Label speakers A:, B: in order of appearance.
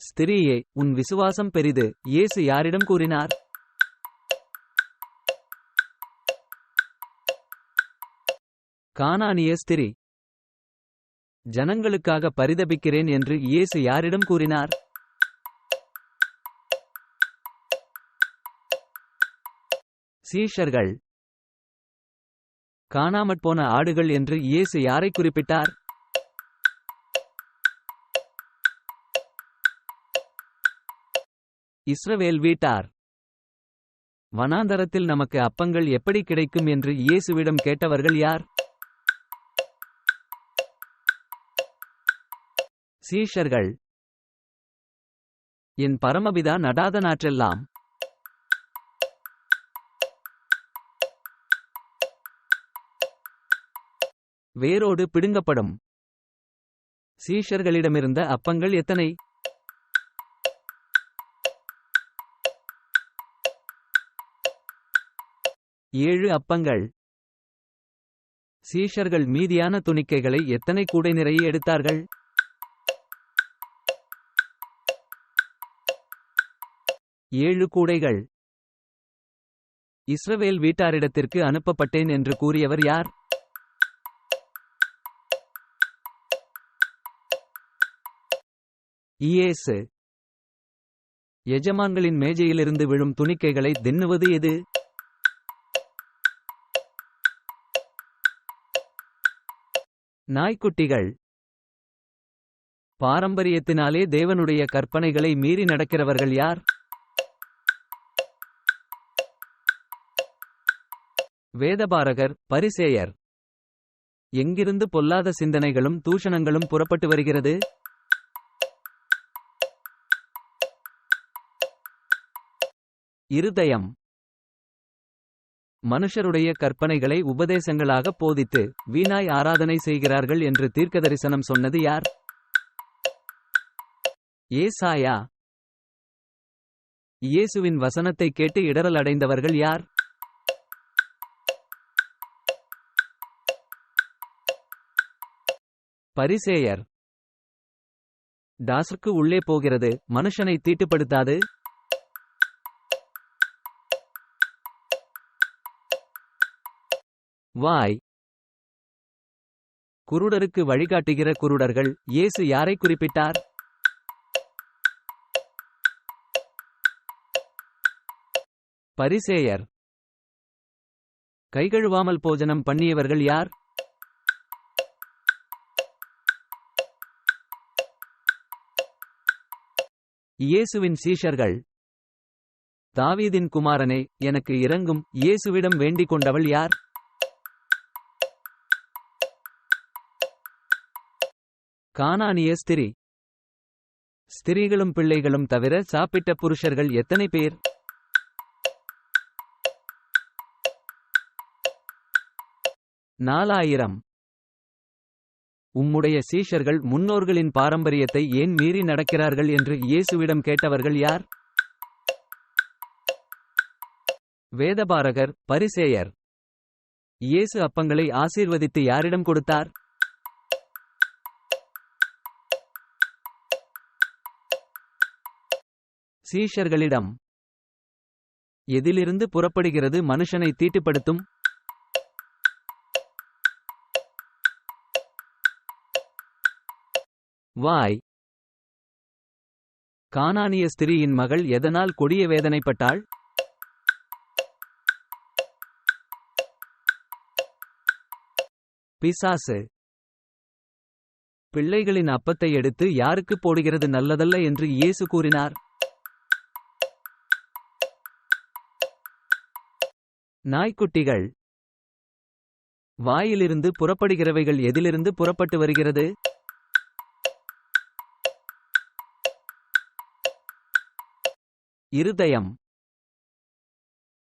A: ஸ்திரீயே, உன் விசுவாசம் பெரிது. இயேசு யாரிடம் கூறினார்? கானானிய ஸ்திரீ. ஜனங்களுக்காக பரிதபிக்கிறேன் என்று இயேசு யாரிடம் கூறினார்? சீஷர்கள். காணாமற்போன ஆடுகள் என்று இயேசு யாரை குறிப்பிட்டார்? இஸ்ரவேல் வீட்டார். வனாந்தரத்தில் நமக்கு அப்பங்கள் எப்படி கிடைக்கும் என்று இயேசுவிடம் கேட்டவர்கள் யார்? சீஷர்கள். என் பரமபிதா நடாத நாற்றெல்லாம் வேரோடு பிடுங்கப்படும். சீஷர்களிடமிருந்த அப்பங்கள் எத்தனை? 7 அப்பங்கள். சீஷர்கள் மீதியான துணிக்கைகளை எத்தனை கூடை நிறைய எடுத்தார்கள்? 7 கூடைகள். இஸ்ரவேல் வீட்டாரிடத்திற்கு அனுப்பப்பட்டேன் என்று கூறியவர் யார்? இயேசு. எஜமான்களின் மேஜையிலிருந்து விழும் துணிக்கைகளை தின்னுவது எது? நாய்க்குட்டிகள். பாரம்பரியத்தினாலே தேவனுடைய கற்பனைகளை மீறி நடக்கிறவர்கள் யார்? வேதபாரகர், பரிசேயர். எங்கிருந்து பொல்லாத சிந்தனைகளும் தூஷணங்களும் புறப்பட்டு வருகிறது? இருதயம். மனுஷருடைய கற்பனைகளை உபதேசங்களாக போதித்து வீணாய் ஆராதனை செய்கிறார்கள் என்று தீர்க்கதரிசனம் சொன்னது யார்? ஏசாயா. இயேசுவின் வசனத்தை கேட்டு இடறல் அடைந்தவர்கள் யார்? பரிசேயர். டாஸ்க்கு உள்ளே போகிறது, மனுஷனை தீட்டுப்படுத்தாது. வாய். குருடருக்கு வழிகாட்டுகிற குருடர்கள். இயேசு யாரை குறிப்பிட்டார்? பரிசேயர். கைகழுவாமல் போஜனம் பண்ணியவர்கள் யார்? இயேசுவின் சீஷர்கள். தாவீதின் குமாரனே, எனக்கு இரங்கும். இயேசுவிடம் வேண்டிக் கொண்டவள் யார்? கானானிய ஸ்திரீ. ஸ்திரீகளும் பிள்ளைகளும் தவிர சாப்பிட்ட புருஷர்கள் எத்தனை பேர்? 4000. உம்முடைய சீஷர்கள் முன்னோர்களின் பாரம்பரியத்தை ஏன் மீறி நடக்கிறார்கள் என்று இயேசுவிடம் கேட்டவர்கள் யார்? வேதபாரகர், பரிசேயர். இயேசு அப்பங்களை ஆசீர்வதித்து யாரிடம் கொடுத்தார்? சீஷர்களிடம். எதிலிருந்து புறப்படுகிறது மனுஷனை தீட்டுப்படுத்தும்? வாய். கானானிய ஸ்திரீயின் மகள் எதனால் கொடிய வேதனைப்பட்டாள்? பிசாசு. பிள்ளைகளின் அப்பத்தை எடுத்து யாருக்கு போடுகிறது நல்லதல்ல என்று இயேசு கூறினார்? நாய்க்குட்டிகள். வாயிலிருந்து புறப்படுகிறவைகள் எதிலிருந்து புறப்பட்டு வருகிறது? இருதயம்.